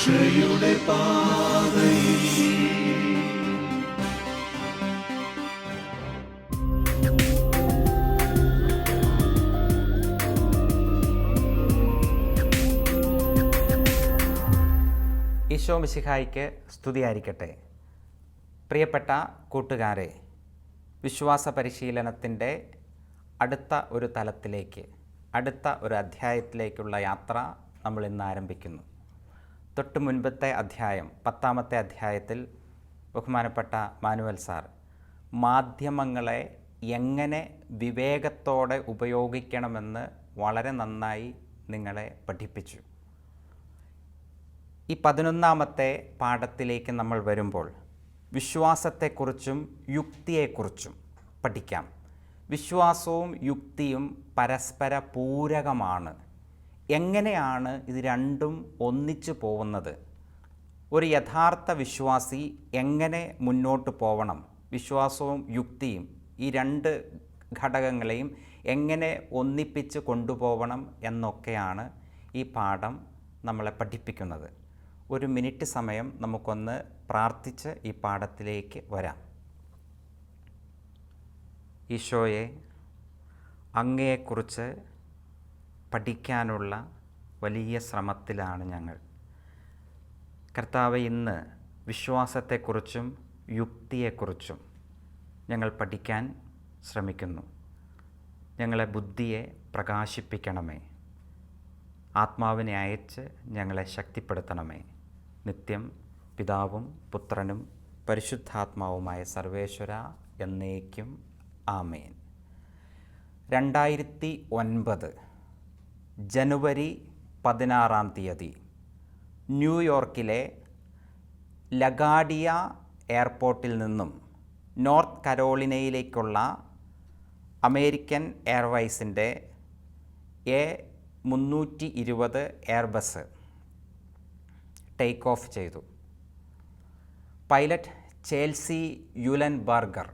രക്ഷയുടെ പാതയിൽ ഈശോ മിശിഹായ്ക്ക് സ്തുതിയായിരിക്കട്ടെ. പ്രിയപ്പെട്ട കൂട്ടുകാരെ, വിശ്വാസ പരിശീലനത്തിൻ്റെ അടുത്ത ഒരു തലത്തിലേക്ക്, അടുത്ത ഒരു അധ്യായത്തിലേക്കുള്ള യാത്ര നമ്മൾ ഇന്ന് ആരംഭിക്കുന്നു. തൊട്ട് മുൻപത്തെ അധ്യായം, 10-ാമത്തെ അധ്യായത്തിൽ ബഹുമാനപ്പെട്ട മാനുവൽ സാർ മാധ്യമങ്ങളെ എങ്ങനെ വിവേകത്തോടെ ഉപയോഗിക്കണമെന്ന് വളരെ നന്നായി നിങ്ങളെ പഠിപ്പിച്ചു. ഈ 11-ാമത്തെ പാഠത്തിലേക്ക് നമ്മൾ വരുമ്പോൾ വിശ്വാസത്തെക്കുറിച്ചും യുക്തിയെക്കുറിച്ചും പഠിക്കാം. വിശ്വാസവും യുക്തിയും പരസ്പര പൂരകമാണ്. എങ്ങനെയാണ് ഇത് രണ്ടും ഒന്നിച്ചു പോകുന്നത്? ഒരു യഥാർത്ഥ വിശ്വാസി എങ്ങനെ മുന്നോട്ട് പോകണം? വിശ്വാസവും യുക്തിയും ഈ രണ്ട് ഘടകങ്ങളെയും എങ്ങനെ ഒന്നിപ്പിച്ച് കൊണ്ടുപോകണം എന്നൊക്കെയാണ് ഈ പാഠം നമ്മളെ പഠിപ്പിക്കുന്നത്. ഒരു മിനിറ്റ് സമയം നമുക്കൊന്ന് പ്രാർത്ഥിച്ച് ഈ പാഠത്തിലേക്ക് വരാം. ഈശോയെ, അങ്ങയെക്കുറിച്ച് പഠിക്കാനുള്ള വലിയ ശ്രമത്തിലാണ് ഞങ്ങൾ. കർത്താവേ, ഇന്ന് വിശ്വാസത്തെക്കുറിച്ചും യുക്തിയെക്കുറിച്ചും ഞങ്ങൾ പഠിക്കാൻ ശ്രമിക്കുന്നു. ഞങ്ങളെ ബുദ്ധിയെ പ്രകാശിപ്പിക്കണമേ. ആത്മാവിനെ അയച്ച് ഞങ്ങളെ ശക്തിപ്പെടുത്തണമേ. നിത്യം പിതാവും പുത്രനും പരിശുദ്ധാത്മാവുമായ സർവേശ്വര എന്നേക്കും ആമേൻ. 2009 ജനുവരി 16 ന്യൂയോർക്കിലെ ലഗാഡിയ എയർപോർട്ടിൽ നിന്നും നോർത്ത് കരോളിനയിലേക്കുള്ള അമേരിക്കൻ എയർവൈസിൻ്റെ A320 എയർബസ് ടേക്ക് ഓഫ് ചെയ്തു. പൈലറ്റ് ചേൽസി യുലൻബർഗർ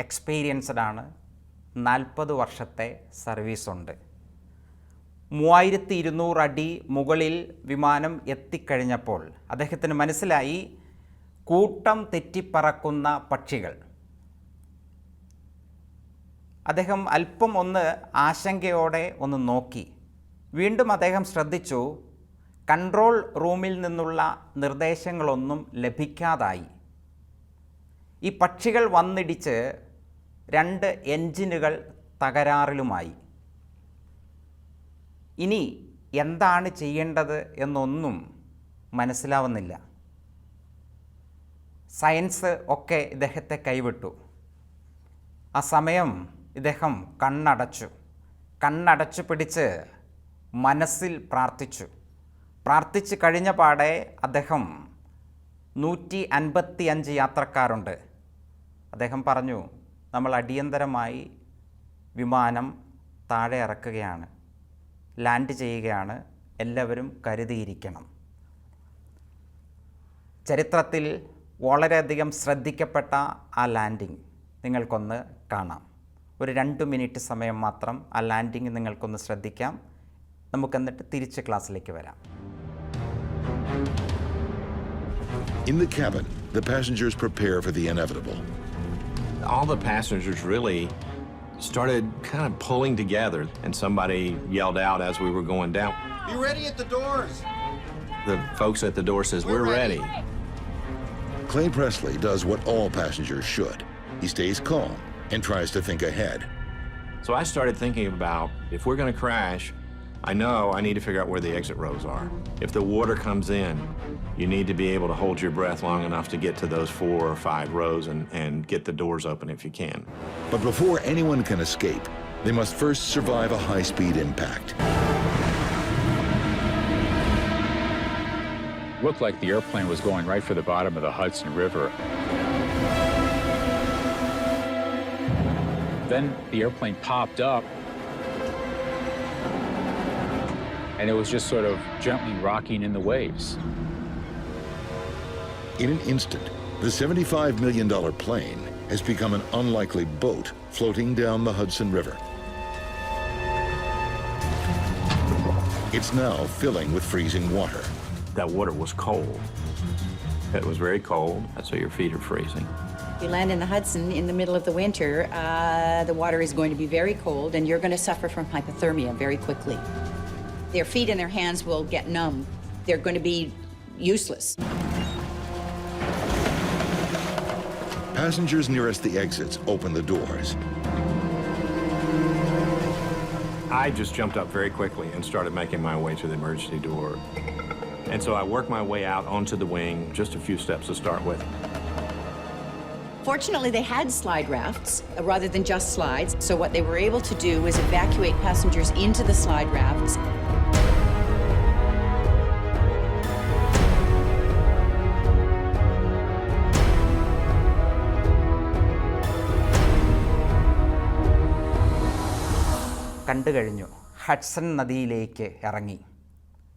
എക്സ്പീരിയൻസ്ഡ് ആണ്. 40 വർഷത്തെ സർവീസുണ്ട്. 3200 അടി മുകളിൽ വിമാനം എത്തിക്കഴിഞ്ഞപ്പോൾ അദ്ദേഹത്തിന് മനസ്സിലായി കൂട്ടം തെറ്റിപ്പറക്കുന്ന പക്ഷികൾ. അദ്ദേഹം അല്പം ഒന്ന് ആശങ്കയോടെ ഒന്ന് നോക്കി. വീണ്ടും അദ്ദേഹം ശ്രദ്ധിച്ചു, കൺട്രോൾ റൂമിൽ നിന്നുള്ള നിർദ്ദേശങ്ങളൊന്നും ലഭിക്കാതായി. ഈ പക്ഷികൾ വന്നിടിച്ച് 2 എൻജിനുകൾ തകരാറിലുമായി. ഇനി എന്താണ് ചെയ്യേണ്ടത് എന്നൊന്നും മനസ്സിലാവുന്നില്ല. സയൻസ് ഒക്കെ ഇദ്ദേഹത്തെ കൈവിട്ടു. ആ സമയം ഇദ്ദേഹം കണ്ണടച്ചു പിടിച്ച് മനസ്സിൽ പ്രാർത്ഥിച്ചു കഴിഞ്ഞ പാടെ അദ്ദേഹം 155 യാത്രക്കാരുണ്ട്. അദ്ദേഹം പറഞ്ഞു, നമ്മൾ അടിയന്തരമായി വിമാനം താഴെ ഇറക്കുകയാണ്, ലാൻഡ് ചെയ്യുകയാണ്, എല്ലാവരും കരുതിയിരിക്കണം. ചരിത്രത്തിൽ വളരെയധികം ശ്രദ്ധിക്കപ്പെട്ട ആ ലാൻഡിങ് നിങ്ങൾക്കൊന്ന് കാണാം. ഒരു 2 മിനിറ്റ് സമയം മാത്രം ആ ലാൻഡിങ് നിങ്ങൾക്കൊന്ന് ശ്രദ്ധിക്കാം. നമുക്കെന്നിട്ട് തിരിച്ച് ക്ലാസ്സിലേക്ക് വരാം. In the cabin, the passengers prepare for the inevitable. All the passengers really started kind of pulling together, and somebody yelled out as we were going down, "Be ready at the doors!" The folks at the door says, "We're ready." Clay Presley does what all passengers should. He stays calm and tries to think ahead. So I started thinking about, if we're going to crash, I know I need to figure out where the exit rows are. If the water comes in, you need to be able to hold your breath long enough to get to those 4 or 5 rows and get the doors open if you can. But before anyone can escape, they must first survive a high-speed impact. Looked like the airplane was going right for the bottom of the Hudson River. Then the airplane popped up, and it was just sort of gently rocking in the waves. In an instant, the $75 million plane has become an unlikely boat floating down the Hudson River. It's now filling with freezing water. that water was cold. It was very cold, so your feet are freezing. You land in the Hudson in the middle of the winter, the water is going to be very cold and you're going to suffer from hypothermia very quickly. Their feet and their hands will get numb. They're going to be useless. Passengers nearest the exits open the doors. I just jumped up very quickly and started making my way to the emergency door. And so I worked my way out onto the wing, just a few steps to start with. Fortunately, they had slide rafts rather than just slides. So what they were able to do was evacuate passengers into the slide rafts. കണ്ടു കഴിഞ്ഞു. Hudson നദിയിലേക്ക് ഇറങ്ങി.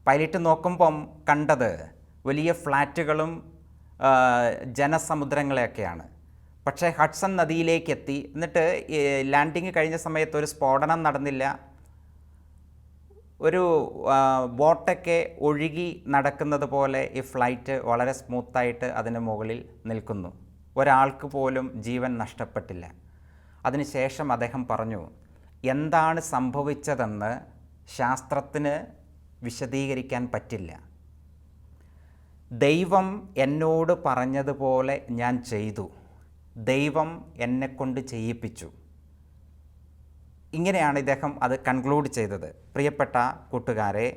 Pilot നോക്കുമ്പം കണ്ടത് വലിയ ഫ്ലാറ്റുകളും ജനസമുദ്രങ്ങളെയൊക്കെയാണ്. പക്ഷേ Hudson നദിയിലേക്ക് എത്തി. എന്നിട്ട് ലാൻഡിങ് കഴിഞ്ഞ സമയത്ത് ഒരു സ്ഫോടനം നടന്നില്ല. ഒരു ബോട്ടൊക്കെ ഒഴുകി നടക്കുന്നത് പോലെ ഈ ഫ്ലൈറ്റ് വളരെ സ്മൂത്തായിട്ട് അതിന് മുകളിൽ നിൽക്കുന്നു. ഒരാൾക്ക് പോലും ജീവൻ നഷ്ടപ്പെട്ടില്ല. അതിനുശേഷം അദ്ദേഹം പറഞ്ഞു, എന്താണ് സംഭവിച്ചതെന്ന് ശാസ്ത്രത്തിന് വിശദീകരിക്കാൻ പറ്റില്ല. ദൈവം എന്നോട് പറഞ്ഞതുപോലെ ഞാൻ ചെയ്തു. ദൈവം എന്നെക്കൊണ്ട് ചെയ്യിപ്പിച്ചു. ഇങ്ങനെയാണ് ഇദ്ദേഹം അത് കൺക്ലൂഡ് ചെയ്തത്. പ്രിയപ്പെട്ട കൂട്ടുകാരെ,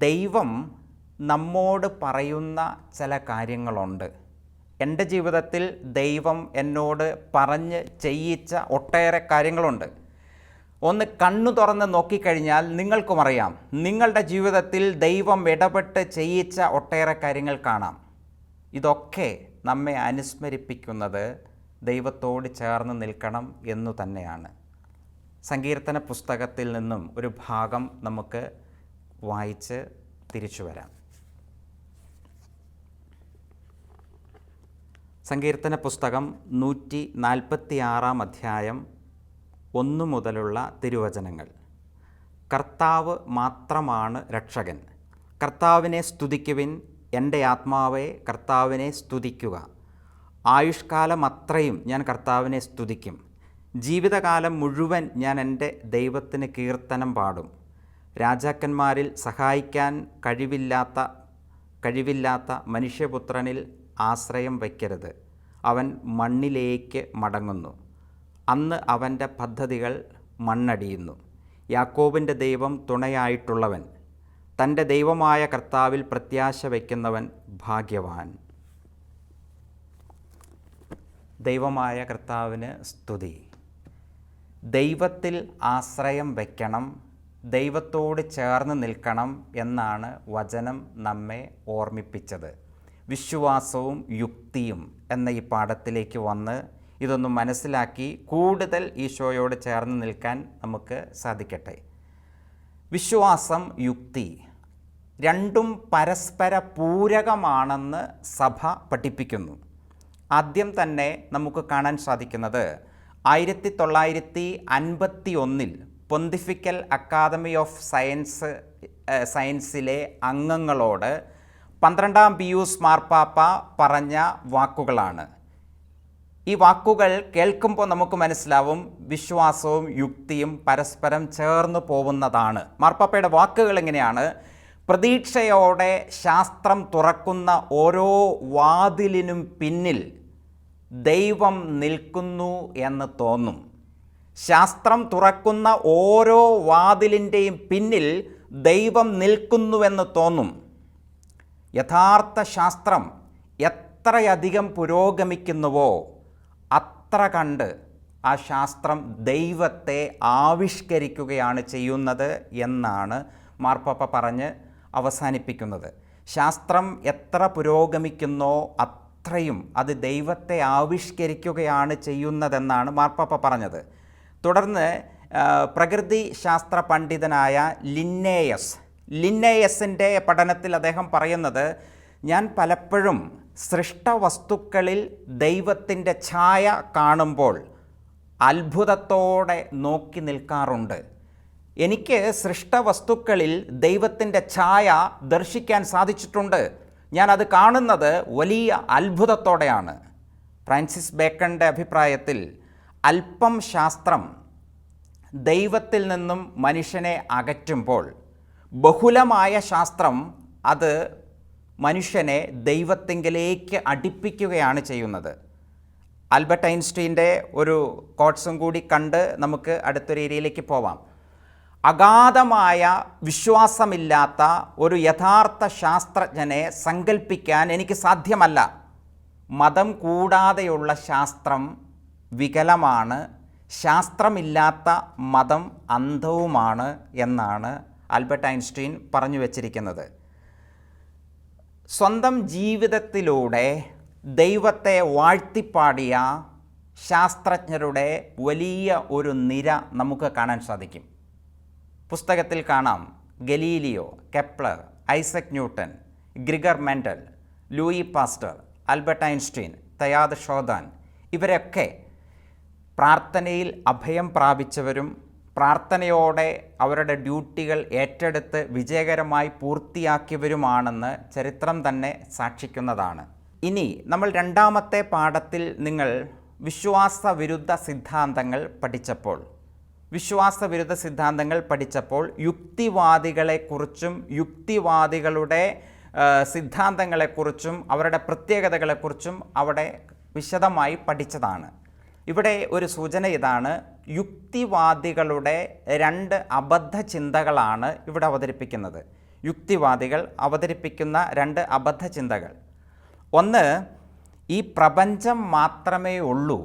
ദൈവം നമ്മോട് പറയുന്ന ചില കാര്യങ്ങളുണ്ട്. എൻ്റെ ജീവിതത്തിൽ ദൈവം എന്നോട് പറഞ്ഞ് ചെയ്യിച്ച ഒട്ടേറെ കാര്യങ്ങളുണ്ട്. ഒന്ന് കണ്ണു തുറന്ന് നോക്കിക്കഴിഞ്ഞാൽ നിങ്ങൾക്കും അറിയാം, നിങ്ങളുടെ ജീവിതത്തിൽ ദൈവം ഇടപെട്ട് ചെയ്യിച്ച ഒട്ടേറെ കാര്യങ്ങൾ കാണാം. ഇതൊക്കെ നമ്മെ അനുസ്മരിപ്പിക്കുന്നത് ദൈവത്തോട് ചേർന്ന് നിൽക്കണം എന്നു തന്നെയാണ്. സങ്കീർത്തന പുസ്തകത്തിൽ നിന്നും ഒരു ഭാഗം നമുക്ക് വായിച്ച് തിരിച്ചു വരാം. സങ്കീർത്തന പുസ്തകം 146 അധ്യായം 1 മുതലുള്ള തിരുവചനങ്ങൾ. കർത്താവ് മാത്രമാണ് രക്ഷകൻ. കർത്താവിനെ സ്തുതിക്കുവിൻ, എൻ്റെ ആത്മാവേ കർത്താവിനെ സ്തുതിക്കുക. ആയുഷ്കാലം അത്രയും ഞാൻ കർത്താവിനെ സ്തുതിക്കും. ജീവിതകാലം മുഴുവൻ ഞാൻ എൻ്റെ ദൈവത്തിന് കീർത്തനം പാടും. രാജാക്കന്മാരിൽ സഹായിക്കാൻ കഴിവില്ലാത്ത മനുഷ്യപുത്രനിൽ ആശ്രയം വയ്ക്കരുത്. അവൻ മണ്ണിലേക്ക് മടങ്ങുന്നു. അന്ന് അവൻ്റെ പദ്ധതികൾ മണ്ണടിയുന്നു. യാക്കോബിൻ്റെ ദൈവം തുണയായിട്ടുള്ളവൻ, തൻ്റെ ദൈവമായ കർത്താവിൽ പ്രത്യാശ വയ്ക്കുന്നവൻ ഭാഗ്യവാൻ. ദൈവമായ കർത്താവിന് സ്തുതി. ദൈവത്തിൽ ആശ്രയം വയ്ക്കണം, ദൈവത്തോട് ചേർന്ന് നിൽക്കണം എന്നാണ് വചനം നമ്മെ ഓർമ്മിപ്പിച്ചത്. വിശ്വാസവും യുക്തിയും എന്ന ഈ പാഠത്തിലേക്ക് വന്ന് ഇതൊന്ന് മനസ്സിലാക്കി കൂടുതൽ ഈശോയോട് ചേർന്ന് നിൽക്കാൻ നമുക്ക് സാധിക്കട്ടെ. വിശ്വാസം, യുക്തി രണ്ടും പരസ്പര പൂരകമാണെന്ന് സഭ പഠിപ്പിക്കുന്നു. ആദ്യം തന്നെ നമുക്ക് കാണാൻ സാധിക്കുന്നത് 1951 പൊന്തിഫിക്കൽ അക്കാദമി ഓഫ് സയൻസിലെ അംഗങ്ങളോട് 12-ാം പിയൂസ് മാർപ്പാപ്പ പറഞ്ഞ വാക്കുകളാണ്. ഈ വാക്കുകൾ കേൾക്കുമ്പോൾ നമുക്ക് മനസ്സിലാവും വിശ്വാസവും യുക്തിയും പരസ്പരം ചേർന്ന് പോകുന്നതാണ്. മാർപ്പാപ്പയുടെ വാക്കുകൾ എങ്ങനെയാണ്? പ്രതീക്ഷയോടെ ശാസ്ത്രം തുറക്കുന്ന ഓരോ വാതിലിനും പിന്നിൽ ദൈവം നിൽക്കുന്നു എന്ന് തോന്നും. ശാസ്ത്രം തുറക്കുന്ന ഓരോ വാതിലിൻ്റെയും പിന്നിൽ ദൈവം നിൽക്കുന്നുവെന്ന് തോന്നും. യഥാർത്ഥ ശാസ്ത്രം എത്രയധികം പുരോഗമിക്കുന്നുവോ അത്ര കണ്ട് ആ ശാസ്ത്രം ദൈവത്തെ ആവിഷ്കരിക്കുകയാണ് ചെയ്യുന്നത് എന്നാണ് മാർപ്പാപ്പ പറഞ്ഞ് അവസാനിപ്പിക്കുന്നത്. ശാസ്ത്രം എത്ര പുരോഗമിക്കുന്നോ അത്രയും അത് ദൈവത്തെ ആവിഷ്കരിക്കുകയാണ് ചെയ്യുന്നതെന്നാണ് മാർപ്പാപ്പ പറഞ്ഞത്. തുടർന്ന് പ്രകൃതി ശാസ്ത്ര പണ്ഡിതനായ ലിന്നേയസിൻ്റെ പഠനത്തിൽ അദ്ദേഹം പറയുന്നത്, ഞാൻ പലപ്പോഴും സൃഷ്ടവസ്തുക്കളിൽ ദൈവത്തിൻ്റെ ഛായ കാണുമ്പോൾ അത്ഭുതത്തോടെ നോക്കി നിൽക്കാറുണ്ട്. എനിക്ക് സൃഷ്ടവസ്തുക്കളിൽ ദൈവത്തിൻ്റെ ഛായ ദർശിക്കാൻ സാധിച്ചിട്ടുണ്ട്. ഞാനത് കാണുന്നത് വലിയ അത്ഭുതത്തോടെയാണ്. ഫ്രാൻസിസ് ബേക്കണിൻ്റെ അഭിപ്രായത്തിൽ അല്പം ശാസ്ത്രം ദൈവത്തിൽ നിന്നും മനുഷ്യനെ അകറ്റുമ്പോൾ ബഹുലമായ ശാസ്ത്രം അത് മനുഷ്യനെ ദൈവത്തിങ്കിലേക്ക് അടുപ്പിക്കുകയാണ് ചെയ്യുന്നത്. ആൽബർട്ട് ഐൻസ്റ്റീൻ്റെ ഒരു കോട്സും കൂടി കണ്ട് നമുക്ക് അടുത്തൊരു ഏരിയയിലേക്ക് പോവാം. അഗാധമായ വിശ്വാസമില്ലാത്ത ഒരു യഥാർത്ഥ ശാസ്ത്രജ്ഞനെ സങ്കല്പിക്കാൻ എനിക്ക് സാധ്യമല്ല. മതം കൂടാതെയുള്ള ശാസ്ത്രം വികലമാണ്, ശാസ്ത്രമില്ലാത്ത മതം അന്ധവുമാണ് എന്നാണ് ആൽബർട്ട് ഐൻസ്റ്റീൻ പറഞ്ഞു വച്ചിരിക്കുന്നത്. സ്വന്തം ജീവിതത്തിലൂടെ ദൈവത്തെ വാഴ്ത്തിപ്പാടിയ ശാസ്ത്രജ്ഞരുടെ വലിയ ഒരു നിര നമുക്ക് കാണാൻ സാധിക്കും. പുസ്തകത്തിൽ കാണാം Galileo, Kepler, Isaac Newton, Gregor Mendel, Louis Pasteur, Albert Einstein, തയാദ് ഷോദാൻ. ഇവരൊക്കെ പ്രാർത്ഥനയിൽ അഭയം പ്രാപിച്ചവരും പ്രാർത്ഥനയോടെ അവരുടെ ഡ്യൂട്ടികൾ ഏറ്റെടുത്ത് വിജയകരമായി പൂർത്തിയാക്കിയവരുമാണെന്ന് ചരിത്രം തന്നെ സാക്ഷിക്കുന്നതാണ്. ഇനി നമ്മൾ രണ്ടാമത്തെ പാഠത്തിൽ നിങ്ങൾ വിശ്വാസവിരുദ്ധ സിദ്ധാന്തങ്ങൾ പഠിച്ചപ്പോൾ യുക്തിവാദികളെക്കുറിച്ചും യുക്തിവാദികളുടെ സിദ്ധാന്തങ്ങളെക്കുറിച്ചും അവരുടെ പ്രത്യേകതകളെക്കുറിച്ചും അവിടെ വിശദമായി പഠിച്ചതാണ്. ഇവിടെ ഒരു സൂചന ഇതാണ്: യുക്തിവാദികളുടെ 2 അബദ്ധ ചിന്തകളാണ് ഇവിടെ അവതരിപ്പിക്കുന്നത്. യുക്തിവാദികൾ അവതരിപ്പിക്കുന്ന 2 അബദ്ധ ചിന്തകൾ. ഒന്ന്, ഈ പ്രപഞ്ചം മാത്രമേ ഉള്ളൂ,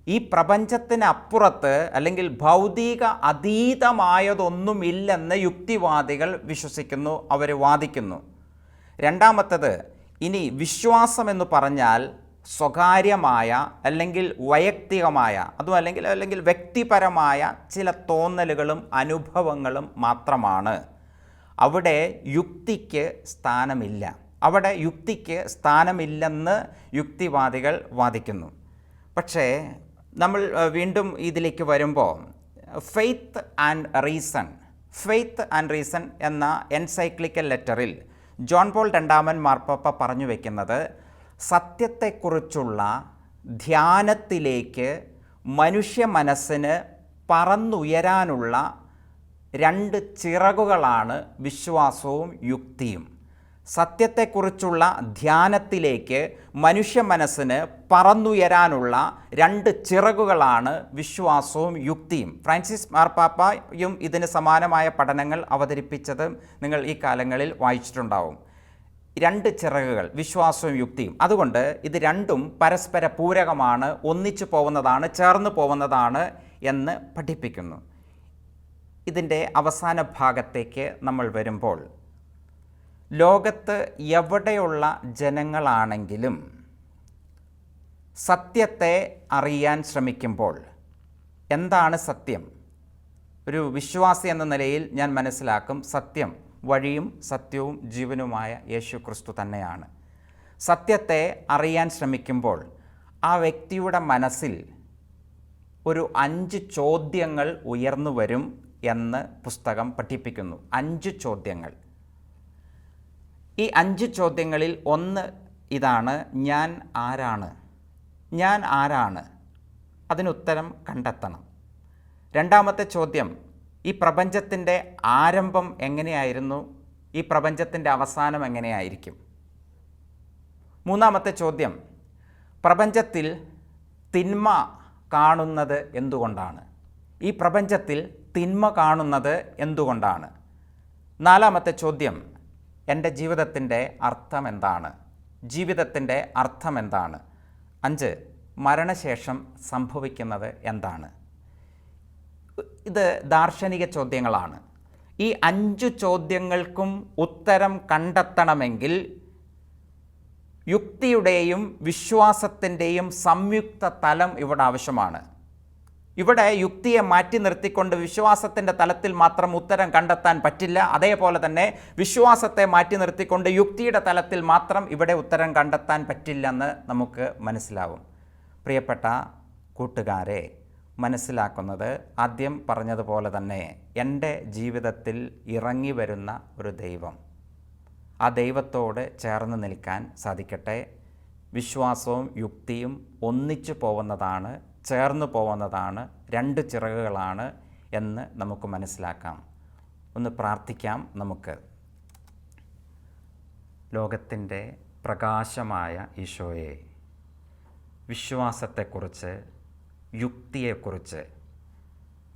ഈ പ്രപഞ്ചത്തിനപ്പുറത്ത് അല്ലെങ്കിൽ ഭൗതിക അതീതമായതൊന്നുമില്ലെന്ന് യുക്തിവാദികൾ വിശ്വസിക്കുന്നു, അവർ വാദിക്കുന്നു. രണ്ടാമത്തത്, ഇനി വിശ്വാസമെന്ന് പറഞ്ഞാൽ സ്വകാര്യമായ അല്ലെങ്കിൽ വൈയക്തികമായ അല്ലെങ്കിൽ വ്യക്തിപരമായ ചില തോന്നലുകളും അനുഭവങ്ങളും മാത്രമാണ്. അവിടെ യുക്തിക്ക് സ്ഥാനമില്ലെന്ന് യുക്തിവാദികൾ വാദിക്കുന്നു. പക്ഷേ നമ്മൾ വീണ്ടും ഇതിലേക്ക് വരുമ്പോൾ ഫെയ്ത്ത് ആൻഡ് റീസൺ എന്ന എൻസൈക്ലിക്കൽ ലെറ്ററിൽ ജോൺ പോൾ രണ്ടാമൻ മാർപ്പാപ്പ പറഞ്ഞു വയ്ക്കുന്നത്, സത്യത്തെക്കുറിച്ചുള്ള ധ്യാനത്തിലേക്ക് മനുഷ്യ മനസ്സിന് പറന്നുയരാനുള്ള 2 ചിറകുകളാണ് വിശ്വാസവും യുക്തിയും. സത്യത്തെക്കുറിച്ചുള്ള ധ്യാനത്തിലേക്ക് മനുഷ്യ മനസ്സിന് പറന്നുയരാനുള്ള 2 ചിറകുകളാണ് വിശ്വാസവും യുക്തിയും. ഫ്രാൻസിസ് മാർപ്പാപ്പയും ഇതിന് സമാനമായ പഠനങ്ങൾ അവതരിപ്പിച്ചത് നിങ്ങൾ ഈ കാലങ്ങളിൽ വായിച്ചിട്ടുണ്ടാവും. 2 ചിറകുകൾ, വിശ്വാസവും യുക്തിയും. അതുകൊണ്ട് ഇത് രണ്ടും പരസ്പര പൂരകമാണ്, ഒന്നിച്ചു പോകുന്നതാണ്, ചേർന്ന് പോകുന്നതാണ് എന്ന് പഠിപ്പിക്കുന്നു. ഇതിൻ്റെ അവസാന ഭാഗത്തേക്ക് നമ്മൾ വരുമ്പോൾ, ലോകത്ത് എവിടെയുള്ള ജനങ്ങളാണെങ്കിലും സത്യത്തെ അറിയാൻ ശ്രമിക്കുമ്പോൾ എന്താണ് സത്യം? ഒരു വിശ്വാസി എന്ന നിലയിൽ ഞാൻ മനസ്സിലാക്കും, സത്യം വഴിയും സത്യവും ജീവനുമായ യേശു ക്രിസ്തു തന്നെയാണ്. സത്യത്തെ അറിയാൻ ശ്രമിക്കുമ്പോൾ ആ വ്യക്തിയുടെ മനസ്സിൽ ഒരു 5 ചോദ്യങ്ങൾ ഉയർന്നു വരും എന്ന് പുസ്തകം പഠിപ്പിക്കുന്നു. 5 ചോദ്യങ്ങൾ. ഈ 5 ചോദ്യങ്ങളിൽ ഒന്ന് ഇതാണ്: ഞാൻ ആരാണ്? അതിനുത്തരം കണ്ടെത്തണം. രണ്ടാമത്തെ ചോദ്യം: ഈ പ്രപഞ്ചത്തിൻ്റെ ആരംഭം എങ്ങനെയായിരുന്നു? ഈ പ്രപഞ്ചത്തിൻ്റെ അവസാനം എങ്ങനെയായിരിക്കും? മൂന്നാമത്തെ ചോദ്യം: പ്രപഞ്ചത്തിൽ തിന്മ കാണുന്നത് എന്തുകൊണ്ടാണ്? ഈ പ്രപഞ്ചത്തിൽ തിന്മ കാണുന്നത് എന്തുകൊണ്ടാണ്? നാലാമത്തെ ചോദ്യം: എൻ്റെ ജീവിതത്തിൻ്റെ അർത്ഥം എന്താണ്? 5, മരണശേഷം സംഭവിക്കുന്നത് എന്താണ്? ഇത് ദാർശനിക ചോദ്യങ്ങളാണ്. ഈ 5 ചോദ്യങ്ങൾക്കും ഉത്തരം കണ്ടെത്തണമെങ്കിൽ യുക്തിയുടെയും വിശ്വാസത്തിൻ്റെയും സംയുക്ത തലം ഇവിടെ ആവശ്യമാണ്. ഇവിടെ യുക്തിയെ മാറ്റി നിർത്തിക്കൊണ്ട് വിശ്വാസത്തിൻ്റെ തലത്തിൽ മാത്രം ഉത്തരം കണ്ടെത്താൻ പറ്റില്ല. അതേപോലെ തന്നെ വിശ്വാസത്തെ മാറ്റി നിർത്തിക്കൊണ്ട് യുക്തിയുടെ തലത്തിൽ മാത്രം ഇവിടെ ഉത്തരം കണ്ടെത്താൻ പറ്റില്ലെന്ന് നമുക്ക് മനസ്സിലാവും. പ്രിയപ്പെട്ട കൂട്ടുകാരെ, മനസ്സിലാക്കുന്നത് ആദ്യം പറഞ്ഞതുപോലെ തന്നെ എൻ്റെ ജീവിതത്തിൽ ഇറങ്ങി വരുന്ന ഒരു ദൈവം, ആ ദൈവത്തോട് ചേർന്ന് നിൽക്കാൻ സാധിക്കട്ടെ. വിശ്വാസവും യുക്തിയും ഒന്നിച്ചു പോകുന്നതാണ്, ചേർന്ന് പോകുന്നതാണ്, രണ്ട് ചിറകുകളാണ് എന്ന് നമുക്ക് മനസ്സിലാക്കാം. ഒന്ന് പ്രാർത്ഥിക്കാം നമുക്ക്. ലോകത്തിൻ്റെ പ്രകാശമായ ഈശോയെ, വിശ്വാസത്തെക്കുറിച്ച്, യുക്തിയെക്കുറിച്ച്,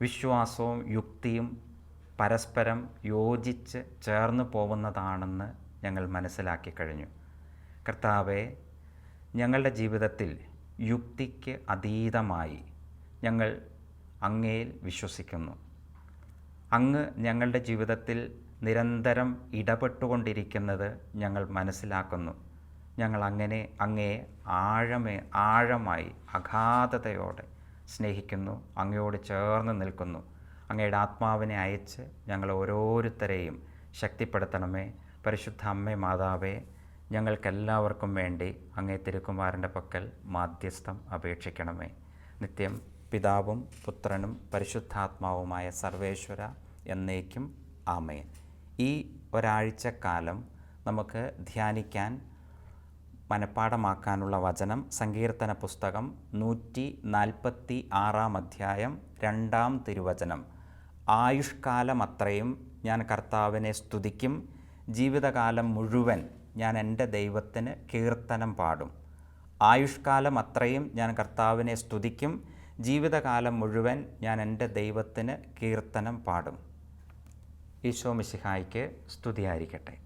വിശ്വാസവും യുക്തിയും പരസ്പരം യോജിച്ച് ചേർന്ന് പോകുന്നതാണെന്ന് ഞങ്ങൾ മനസ്സിലാക്കി കഴിഞ്ഞു. കർത്താവെ, ഞങ്ങളുടെ ജീവിതത്തിൽ യുക്തിക്ക് അതീതമായി ഞങ്ങൾ അങ്ങയിൽ വിശ്വസിക്കുന്നു. അങ്ങ് ഞങ്ങളുടെ ജീവിതത്തിൽ നിരന്തരം ഇടപെട്ടുകൊണ്ടിരിക്കുന്നത് ഞങ്ങൾ മനസ്സിലാക്കുന്നു. ഞങ്ങൾ അങ്ങയെ ആഴമായി അഗാധതയോടെ സ്നേഹിക്കുന്നു, അങ്ങയോട് ചേർന്ന് നിൽക്കുന്നു. അങ്ങയുടെ ആത്മാവിനെ അയച്ച് ഞങ്ങൾ ഓരോരുത്തരെയും ശക്തിപ്പെടുത്തണമേ. പരിശുദ്ധ അമ്മേ മാതാവേ, ഞങ്ങൾക്കെല്ലാവർക്കും വേണ്ടി അങ്ങേ തിരുക്കുമാരൻ്റെ പക്കൽ മാധ്യസ്ഥം അപേക്ഷിക്കണമേ. നിത്യം പിതാവും പുത്രനും പരിശുദ്ധാത്മാവുമായ സർവേശ്വര എന്നേക്കും ആമേൻ. ഈ ഒരാഴ്ചക്കാലം നമുക്ക് ധ്യാനിക്കാൻ, മനഃപ്പാഠമാക്കാനുള്ള വചനം സങ്കീർത്തന പുസ്തകം 146 അധ്യായം 2 തിരുവചനം. ആയുഷ്കാലം അത്രയും ഞാൻ കർത്താവിനെ സ്തുതിക്കും, ജീവിതകാലം മുഴുവൻ ഞാൻ എൻ്റെ ദൈവത്തിന് കീർത്തനം പാടും. ആയുഷ്കാലം അത്രയും ഞാൻ കർത്താവിനെ സ്തുതിക്കും, ജീവിതകാലം മുഴുവൻ ഞാൻ എൻ്റെ ദൈവത്തിന് കീർത്തനം പാടും. ഈശോ മിശിഹായ്ക്ക് സ്തുതിയായിരിക്കട്ടെ.